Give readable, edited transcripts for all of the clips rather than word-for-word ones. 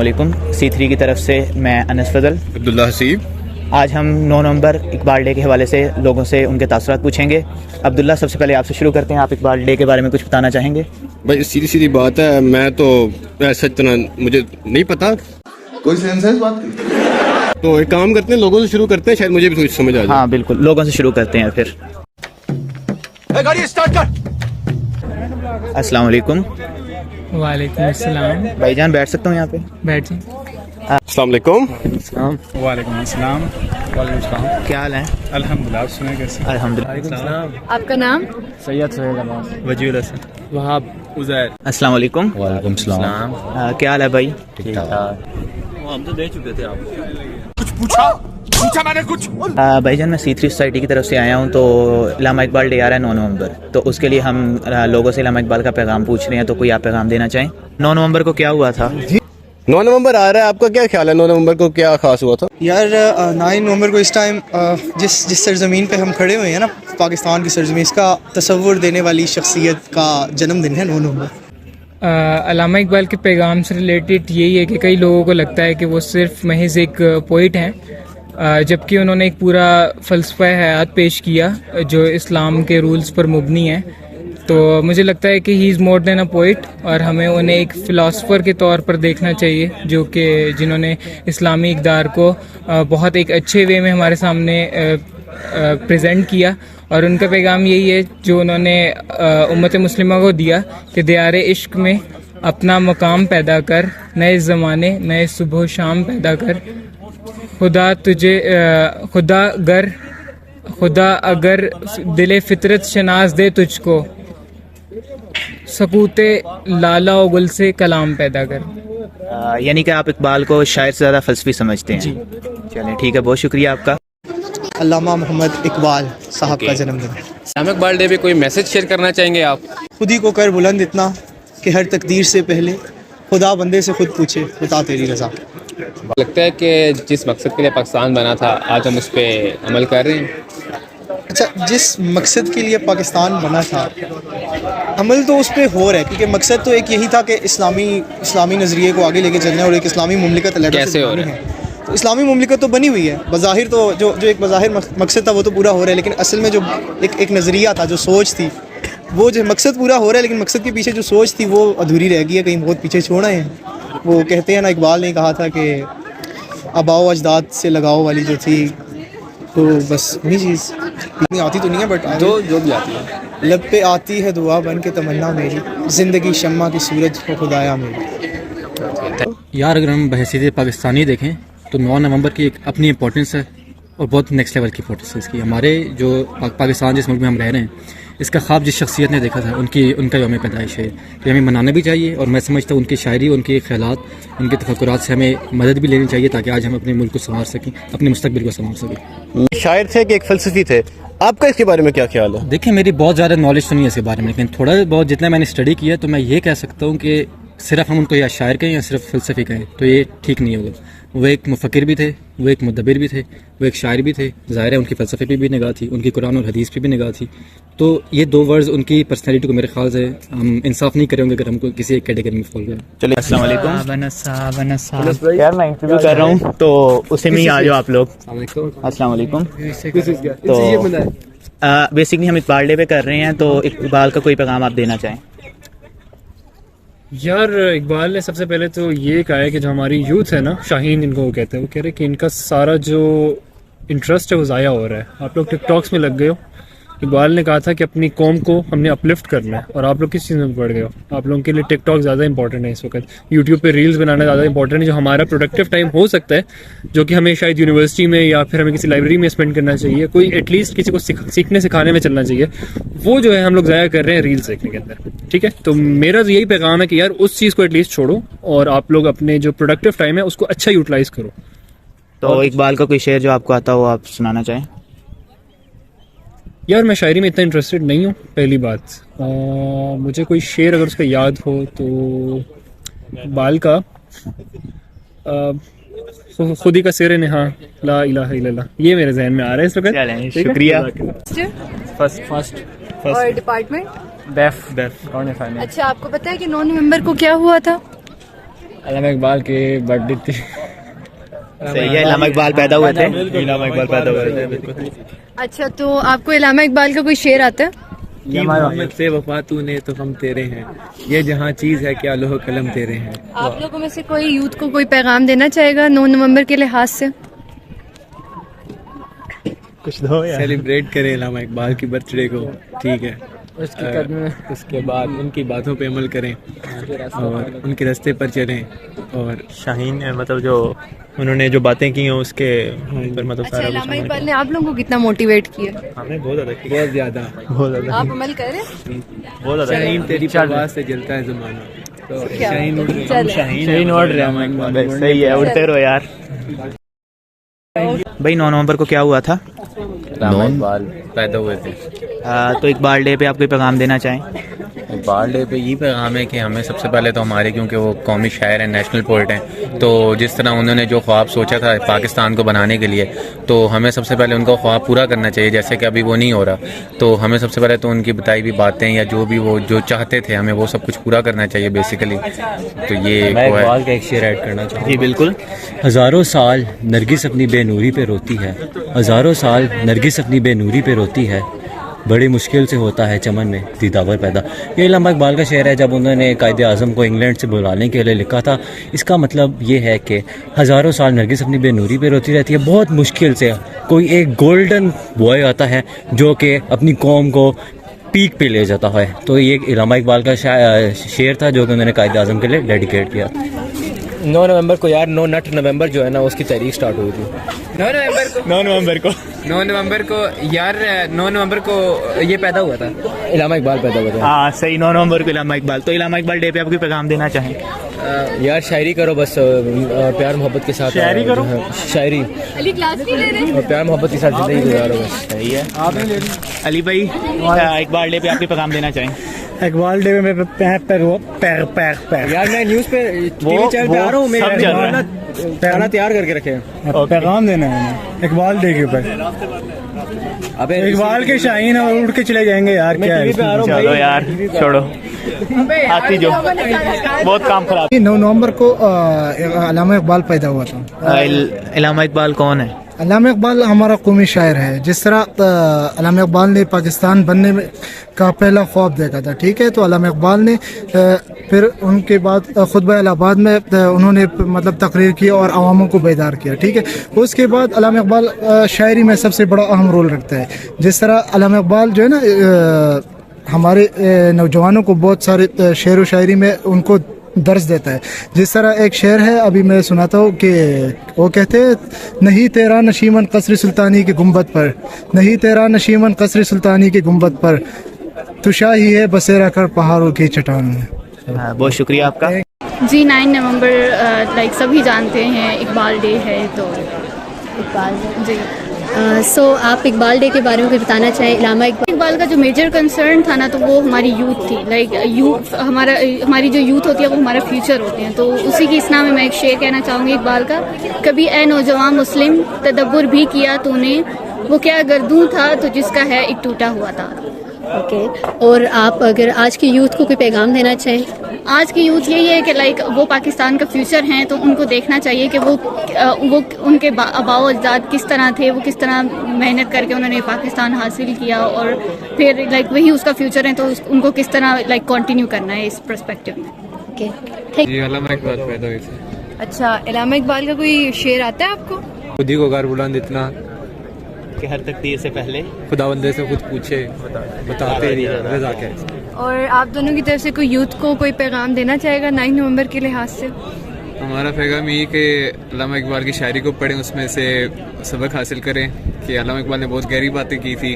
علیکم. C3 کی طرف سے میں انس فضل عبداللہ حسیب. آج ہم 9 نومبر اقبال ڈے کے حوالے سے لوگوں سے ان کے تاثرات پوچھیں گے. عبداللہ سب سے پہلے آپ سے شروع کرتے ہیں. آپ اقبال ڈے کے بارے میں کچھ بتانا چاہیں گے؟ بھائی سیدھی بات ہے, میں تو ایسا اتنا مجھے نہیں پتا. کوئی سینس ہے اس بات کی؟ تو ایک کام کرتے ہیں, لوگوں سے شروع کرتے ہیں, شاید مجھے بھی کچھ سمجھ آ جائے. ہاں بالکل, لوگوں سے شروع کرتے ہیں پھر. گاڑی اسٹارٹ کر. السلام علیکم. وعلیکم السلام. بھائی جان بیٹھ سکتا ہوں یہاں پہ؟ بیٹھ جائیں. السلام علیکم. السلام. وعلیکم السلام. وعلیکم السلام. کیا حال ہے؟ الحمد للہ. آپ سنیں کیسے؟ الحمد للہ. آپ کا نام؟ سید سہیل عباس. وجیل حسن. وہاب عزیر. السلام علیکم. وعلیکم السلام. کیا حال ہے بھائی؟ ٹھیک ٹھاک. ہم تو دے چکے تھے آپ کچھ پوچھا میں نے کچھ. بھائی جان میں C3 سوسائٹی کی طرف سے آیا ہوں. تو علامہ اقبال ڈے آ رہا ہے 9 نومبر, تو اس کے لیے ہم لوگوں سے علامہ اقبال کا پیغام پوچھ رہے ہیں. تو کوئی آپ پیغام دینا چاہیں؟ 9 نومبر کو کیا ہوا تھا؟ 9 نومبر آ رہا ہے, آپ کا کیا خیال ہے 9 نومبر کو کیا خاص ہوا تھا؟ یار 9 نومبر کو اس ٹائم جس سرزمین پہ ہم کھڑے ہوئے ہیں نا, پاکستان کی سرزمین, اس کا تصور دینے والی شخصیت کا جنم دن ہے 9 نومبر. علامہ اقبال کے پیغام سے ریلیٹڈ یہی ہے کہ کئی لوگوں کو لگتا ہے کہ وہ صرف محض ایک پوئٹ ہیں, جبکہ انہوں نے ایک پورا فلسفہ حیات پیش کیا جو اسلام کے رولز پر مبنی ہے. تو مجھے لگتا ہے کہ ہی از مور دین اے پوئٹ, اور ہمیں انہیں ایک فلاسفر کے طور پر دیکھنا چاہیے جو کہ جنہوں نے اسلامی اقدار کو بہت ایک اچھے وے میں ہمارے سامنے پریزنٹ کیا. اور ان کا پیغام یہی ہے جو انہوں نے امت مسلمہ کو دیا کہ دیار عشق میں اپنا مقام پیدا کر, نئے زمانے نئے صبح و شام پیدا کر. خدا اگر دل فطرت شناس دے تجھ کو, سکوت لالا و گل سے کلام پیدا کر. یعنی کہ آپ اقبال کو شاعر سے زیادہ فلسفی سمجھتے ہیں؟ جی. چلیں ٹھیک ہے, بہت شکریہ آپ کا. علامہ محمد اقبال صاحب کا جنم دن ہے. علامہ اقبال ڈے پہ کوئی میسج شیئر کرنا چاہیں گے آپ؟ خود ہی کو کر بلند اتنا کہ ہر تقدیر سے پہلے خدا بندے سے خود پوچھے بتا تیری رضا. لگتا ہے کہ جس مقصد کے لیے پاکستان بنا تھا آج ہم اس پہ عمل کر رہے ہیں. اچھا, جس مقصد کے لیے پاکستان بنا تھا عمل تو اس پہ ہو رہا ہے, کیونکہ مقصد تو ایک یہی تھا کہ اسلامی نظریے کو آگے لے کے چلنا اور ایک اسلامی مملکت کیسے ہو رہا ہے؟ تو اسلامی مملکت تو بنی ہوئی ہے بظاہر, تو جو ایک بظاہر مقصد تھا وہ تو پورا ہو رہا ہے, لیکن اصل میں جو ایک نظریہ تھا, جو سوچ تھی, وہ جو مقصد پورا ہو رہا ہے لیکن مقصد کے پیچھے جو سوچ تھی وہ ادھوری رہ گئی ہے, کہیں بہت پیچھے چھوڑ آئے ہیں. وہ کہتے ہیں نا, اقبال نے کہا تھا کہ آباء و اجداد سے لگاؤ والی جو تھی, تو بس وہی چیز اتنی آتی تو نہیں ہے, بٹ جو بھی آتی ہے لب پہ آتی ہے دعا بن کے تمنا میری, زندگی شمع کی سورج کو خدایا میری. یار اگر ہم بحیثیت پاکستانی دیکھیں تو 9 نومبر کی ایک اپنی امپورٹنس ہے اور بہت نیکسٹ لیول کی امپورٹنس ہے اس کی. ہمارے جو پاکستان جس ملک میں ہم رہ رہے ہیں, اس کا خواب جس شخصیت نے دیکھا تھا ان کا یوم پیدائش ہے. یہ ہمیں منانا بھی چاہیے, اور میں سمجھتا ہوں ان کی شاعری, ان کے خیالات, ان کے تفکرات سے ہمیں مدد بھی لینی چاہیے تاکہ آج ہم اپنے ملک کو سنوار سکیں, اپنے مستقبل کو سنوار سکیں. شاعر تھے کہ ایک فلسفی تھے, آپ کا اس کے بارے میں کیا خیال ہے؟ دیکھیں میری بہت زیادہ نالج تو نہیں ہے اس کے بارے میں, لیکن تھوڑا بہت جتنا میں نے اسٹڈی کیا تو میں یہ کہہ سکتا ہوں کہ صرف ہم ان کو یا شاعر کہیں یا صرف فلسفی کہیں تو یہ ٹھیک نہیں ہوگا. وہ ایک مفکر بھی تھے, وہ ایک مدبر بھی تھے, وہ ایک شاعر بھی تھے. ظاہر ہے ان کی فلسفے پہ بھی نگاہ تھی, ان کی قرآن اور حدیث پہ بھی نگاہ تھی. تو یہ 2 ورڈز ان کی پرسنالٹی کو میرے خیال سے ہم انصاف نہیں کریں گے اگر ہم کو کسی ایک کیٹیگری میں فال کریں. چلیے, السلام علیکم. یار میں انٹرویو کر رہا ہوں تو اسی میں ہی آ جاؤ آپ لوگ. السلام علیکم. تو بیسکلی ہم اقبال ڈے پہ کر رہے ہیں, تو اقبال کا کوئی پیغام آپ دینا چاہیں؟ یار اقبال نے سب سے پہلے تو یہ کہا ہے کہ جو ہماری یوتھ ہے نا, شاہین ان کو وہ کہتے ہیں, وہ کہہ رہے کہ ان کا سارا جو انٹرسٹ ہے وہ ضائع ہو رہا ہے. آپ لوگ ٹک ٹاکس میں لگ گئے ہو. اقبال نے کہا تھا کہ اپنی قوم کو ہم نے اپلفٹ کرنا ہے, اور آپ لوگ کس چیز میں پڑ گئے ہو. آپ لوگوں کے لیے ٹک ٹاک زیادہ امپورٹنٹ ہے اس وقت, یوٹیوب پہ ریلز بنانا زیادہ امپورٹنٹ ہے. جو ہمارا پروڈکٹیو ٹائم ہو سکتا ہے, جو کہ ہمیں شاید یونیورسٹی میں یا پھر ہمیں کسی لائبریری میں اسپینڈ کرنا چاہیے, کوئی ایٹ لیسٹ کسی کو سیکھنے سکھانے میں چلنا چاہیے, وہ جو ہے ہم لوگ ضائع کر رہے ہیں ریلز دیکھنے کے اندر. ٹھیک ہے, تو میرا یہی پیغام ہے کہ یار اس چیز کو ایٹ لیسٹ چھوڑو, اور آپ لوگ اپنے جو پروڈکٹیو ٹائم ہے اس کو اچھا یوٹیلائز کرو. تو اقبال کا کوئی شعر جو آپ کو آتا ہو آپ سنانا چاہیں؟ یار میں شاعری میں اتنا انٹرسٹڈ نہیں ہوں, پہلی بات. مجھے کوئی شعر اگر اس کا یاد ہو تو اقبال کا خودی کا سیر نہاں لا الہ الا اللہ, یہ میرے ذہن میں آ رہا ہے اس وقت. شکریہ. فرسٹ اور ڈپارٹمنٹ؟ بیف. اچھا, آپ کو پتہ ہے کہ 9 نومبر کو کیا ہوا تھا؟ علامہ اقبال کی برتھ ڈے تھی. صحیح ہے, علامہ اقبال پیدا ہوئے تھے, علامہ اقبال پیدا ہوئے تھے بالکل. اچھا, تو آپ کو علامہ اقبال کا کوئی شعر آتا ہے؟ یہ محمد سے وفا تو نے تو ہم تیرے ہیں, یہ جہاں چیز ہے کیا لوح قلم تیرے ہیں. آپ لوگوں میں سے کوئی یوتھ کو کوئی پیغام دینا چاہے گا 9 نومبر کے لحاظ سے؟ کچھ دو یار. سیلیبریٹ کریں علامہ اقبال کی برتھ ڈے کو, ٹھیک ہے. اس کے بعد ان کی باتوں پہ عمل کریں اور ان کے راستے پر چلیں. اور شاہین مطلب جو انہوں نے جو باتیں کی ہیں اس کے پر مطلب اچھا, سارا علامہ اقبال نے آپ لوگوں کو کتنا موٹیویٹ کیا؟ ہمیں بہت زیادہ بہت زیادہ بہت زیادہ آپ عمل کر رہے ہیں؟ بہت زیادہ. شاہین تیری پرواز سے جلتا ہے زمانہ, تو شاہین اڑ رہے ہیں. شاہین اڑ رہے ہیں. صحیح ہے, اڑتے رہو یار. بھائی 9 نومبر کو کیا ہوا تھا؟ علامہ اقبال پیدا ہوئے تھے. تو اقبال ڈے پہ آپ کوئی پیغام دینا چاہیں؟ اقبال ڈے پہ یہ پیغام ہے کہ ہمیں سب سے پہلے تو ہمارے, کیونکہ وہ قومی شاعر ہیں, نیشنل پوئٹ ہیں, تو جس طرح انہوں نے جو خواب سوچا تھا پاکستان کو بنانے کے لیے, تو ہمیں سب سے پہلے ان کا خواب پورا کرنا چاہیے, جیسے کہ ابھی وہ نہیں ہو رہا. تو ہمیں سب سے پہلے تو ان کی بتائی ہوئی باتیں یا جو بھی وہ جو چاہتے تھے ہمیں وہ سب کچھ پورا کرنا چاہیے بیسیکلی. تو یہ میں اقبال کا ایک شعر ایڈ کرنا چاہوں گا. جی بالکل. ہزاروں سال نرگس اپنی بے نوری پہ روتی ہے, ہزاروں سال نرگس اپنی بے نوری پہ روتی ہے, بڑی مشکل سے ہوتا ہے چمن میں دیداور پیدا. یہ علامہ اقبال کا شعر ہے. جب انہوں نے قائد اعظم کو انگلینڈ سے بلانے کے لیے لکھا تھا, اس کا مطلب یہ ہے کہ ہزاروں سال نرگس اپنی بے نوری پہ روتی رہتی ہے, بہت مشکل سے کوئی ایک گولڈن بوائے آتا ہے جو کہ اپنی قوم کو پیک پہ لے جاتا ہے. تو یہ علامہ اقبال کا شعر تھا جو کہ انہوں نے قائد اعظم کے لیے ڈیڈیکیٹ کیا. 9 نومبر کو یار, 9 نومبر جو ہے نا اس کی تاریخ سٹارٹ ہوئی تھی. 9 نومبر کو یار 9 نومبر کو یہ پیدا ہوا تھا, علامہ اقبال پیدا ہوا تھا. ہاں صحیح, 9 نومبر کو علامہ اقبال. تو علامہ اقبال ڈے پہ آپ کوئی پیغام دینا چاہیں؟ یار شاعری کرو بس, پیار محبت کے ساتھ شاعری کرو. شاعری علی کلاس کی لے رہے ہیں. اور پیار محبت کے ساتھ زندگی گزارو بس. صحیح ہے. علی بھائی اقبال ڈے پہ آپ کوئی پیغام دینا چاہیں؟ اقبال ڈے میں یار میں نیوز پہ ٹی وی چینل پہ آ رہا ہوں, میں کھانا تیار کر کے رکھے ہیں. پیغام دینا ہے اقبال ڈے کے اوپر. اقبال کے شاہین اور اڑ کے چلے جائیں گے یار. کیا ہے, چلو یار چھوڑو, آتی جو بہت کام خراب. 9 نومبر کو علامہ اقبال پیدا ہوا تھا. علامہ اقبال کون ہے؟ علامہ اقبال ہمارا قومی شاعر ہے. جس طرح علامہ اقبال نے پاکستان بننے کا پہلا خواب دیکھا تھا, ٹھیک ہے, تو علامہ اقبال نے پھر ان کے بعد خطبہ الہ آباد میں انہوں نے مطلب تقریر کی اور عواموں کو بیدار کیا, ٹھیک ہے. اس کے بعد علامہ اقبال شاعری میں سب سے بڑا اہم رول رکھتا ہے. جس طرح علامہ اقبال جو ہے نا ہمارے نوجوانوں کو بہت سارے شعر و شاعری میں ان کو درس دیتا ہے. جس طرح ایک شعر ہے, ابھی میں سناتا ہوں کہ وہ کہتے ہیں, نہیں تیرا نشیمن قصر سلطانی کے گنبد پر, نہیں تیرا نشیمن قصر سلطانی کے گنبد پر, تو شاہی ہے بسیرا کر پہاڑوں کی چٹان میں. بہت شکریہ آپ کا. جی 9 نومبر لائک سبھی جانتے ہیں اقبال ڈے ہے, تو اقبال جی سو آپ اقبال ڈے کے بارے میں بتانا چاہیں. علامہ اقبال کا جو میجر کنسرن تھا نا, تو وہ ہماری یوتھ تھی. لائک یوتھ ہماری جو یوتھ ہوتی ہے وہ ہمارا فیوچر ہوتے ہیں. تو اسی کی اصلاح میں ایک شعر کہنا چاہوں گی اقبال کا. کبھی اے نوجوان مسلم تدبر بھی کیا تو نے, وہ کیا گردوں تھا تو جس کا ہے ایک ٹوٹا ہوا تھا. اوکے, اور آپ اگر آج کی یوتھ کو کوئی پیغام دینا چاہیں؟ آج کی یوتھ یہی ہے کہ لائک وہ پاکستان کا فیوچر ہیں, تو ان کو دیکھنا چاہیے کہ وہ ان کے آباء و اجداد کس طرح تھے, وہ کس طرح محنت کر کے انہوں نے پاکستان حاصل کیا, اور پھر لائک وہی اس کا فیوچر ہے, تو ان کو کس طرح لائک کنٹینیو کرنا ہے اس پرسپیکٹو میں. اوکے, جی علامہ اقبال پیدا ہوئے تھے. اچھا, علامہ اقبال کا کوئی شعر آتا ہے آپ کو؟ خود ہی کو غار بلند اتنا کہ ہر تقدیر سے پہلے خدا بندے سے خود پوچھے بتاتے نہیں رضا کیا. اور آپ دونوں کی طرف سے کوئی یوتھ کو کوئی پیغام دینا چاہے گا 9 نومبر کے لحاظ سے؟ ہمارا پیغام یہ کہ علامہ اقبال کی شاعری کو پڑھیں, اس میں سے سبق حاصل کریں کہ علامہ اقبال نے بہت گہری باتیں کی تھی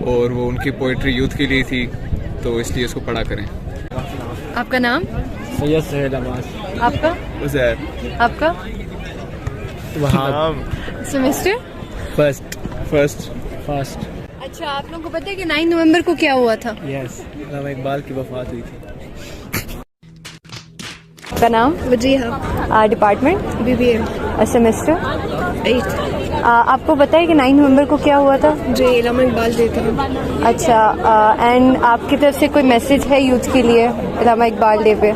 اور وہ ان کی پوئٹری یوتھ کے لیے تھی, تو اس لیے اس کو پڑھا کریں. آپ کا نام؟ سید سہیل عباس. آپ کا؟ عزیر. آپ کا؟ وہاب. Semester first. اچھا, آپ لوگوں کو پتہ ہے کہ 9 نومبر کو کیا ہوا تھا؟ یس, علامہ اقبال کی وفات ہوئی تھی. کا نام؟ وجیہہ. ڈپارٹمنٹ؟ BBA. سیمسٹر 8. آپ کو پتہ ہے کہ 9 نومبر کو کیا ہوا تھا؟ جی, علامہ اقبال ڈے تھا. اچھا, اینڈ آپ کی طرف سے کوئی میسج ہے یوتھ کے لیے علامہ اقبال ڈے پہ؟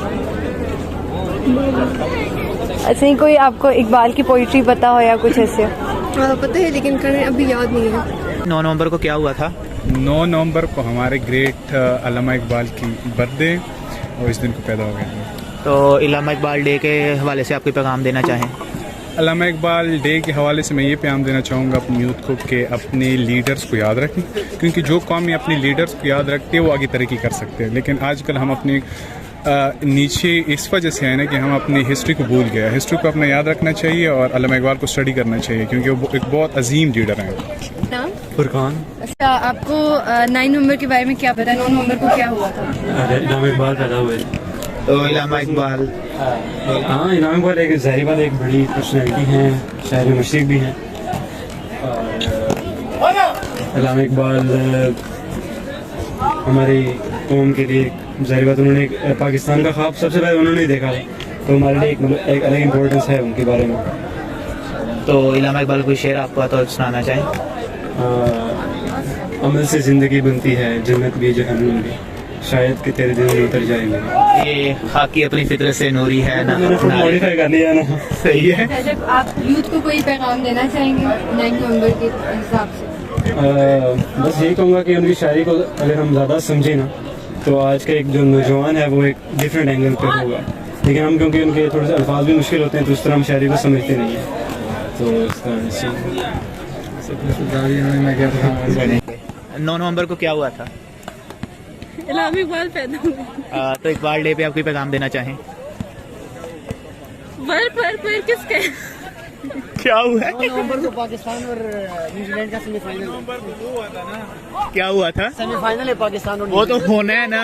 اچھا نہیں کوئی آپ کو اقبال کی پوئٹری پتا ہو یا کچھ ایسے؟ پتہ ہے لیکن ابھی یاد نہیں ہے. 9 نومبر کو کیا ہوا تھا؟ 9 نومبر کو ہمارے گریٹ علامہ اقبال کی برتھ ڈے اور اس دن کو پیدا ہو گیا تھا. تو علامہ اقبال ڈے کے حوالے سے آپ کوئی پیغام دینا چاہیں؟ علامہ اقبال ڈے کے حوالے سے میں یہ پیغام دینا چاہوں گا اپنی یوتھ کو کہ اپنے لیڈرز کو یاد رکھیں، کیونکہ جو قومی اپنی لیڈرز کو یاد رکھتے ہیں وہ آگے ترقی کر سکتے ہیں. لیکن آج کل ہم اپنی نیچے اس وجہ سے ہے نا کہ ہم اپنی ہسٹری کو بھول گئے. ہسٹری کو اپنا یاد رکھنا چاہیے اور علامہ اقبال کو اسٹڈی کرنا چاہیے کیونکہ وہ ایک بہت عظیم لیڈر ہیں. فرقان. اچھا آپ کو 9 نومبر کے بارے میں کیا پتا؟ 9 نومبر کو کیا ہوا تھا؟ علامہ اقبال پیدا ہوئے. تو علامہ اقبال علامہ اقبال ایک ظاہری بات ایک بڑی پرسنالٹی ہیں، شاعر مشرق بھی ہیں. علامہ اقبال ہماری قوم کے لیے ظاہری بات انہوں نے پاکستان کا خواب سب سے پہلے انہوں نے دیکھا تو ہمارے لیے ایک الگ امپورٹنس ہے ان کے بارے میں. تو علامہ اقبال کوئی شعر آپ کو تو سنانا چاہیں؟ عمل سے زندگی بنتی ہے جنت بھی جہنم بھی، شاید کہ تیرے دل میں اتر جائے گا. یہ خاکی اپنی فطرت سے نوری ہے نا، ماڈیفائی کر لیا نا. صحیح ہے. جب آپ یوتھ کو کوئی پیغام دینا چاہیں گے 9 نومبر کے حساب سے؟ بس یہی کہوں گا کہ ان کی شاعری کو اگر ہم زیادہ سمجھیں نا تو آج کا ایک جو نوجوان ہے وہ ایک ڈفرینٹ اینگل پہ ہوگا. لیکن ہم کیونکہ ان کے تھوڑے سے الفاظ بھی مشکل ہوتے ہیں تو اس طرح ہم شاعری کو سمجھتے نہیں ہیں. تو اس طرح سے 9 نومبر کو کیا ہوا تھا؟ علامہ اقبال پیدا ہوئے. تو اقبال ڈے پہ آپ کوئی پیغام دینا چاہیں؟ پر کس کے کیا ہوا ہے؟ 9 نومبر کو پاکستان اور نیوزی لینڈ کا سیمی فائنل کیا ہوا تھا؟ سیمی فائنل ہے پاکستان اور وہ تو ہونا ہے نا.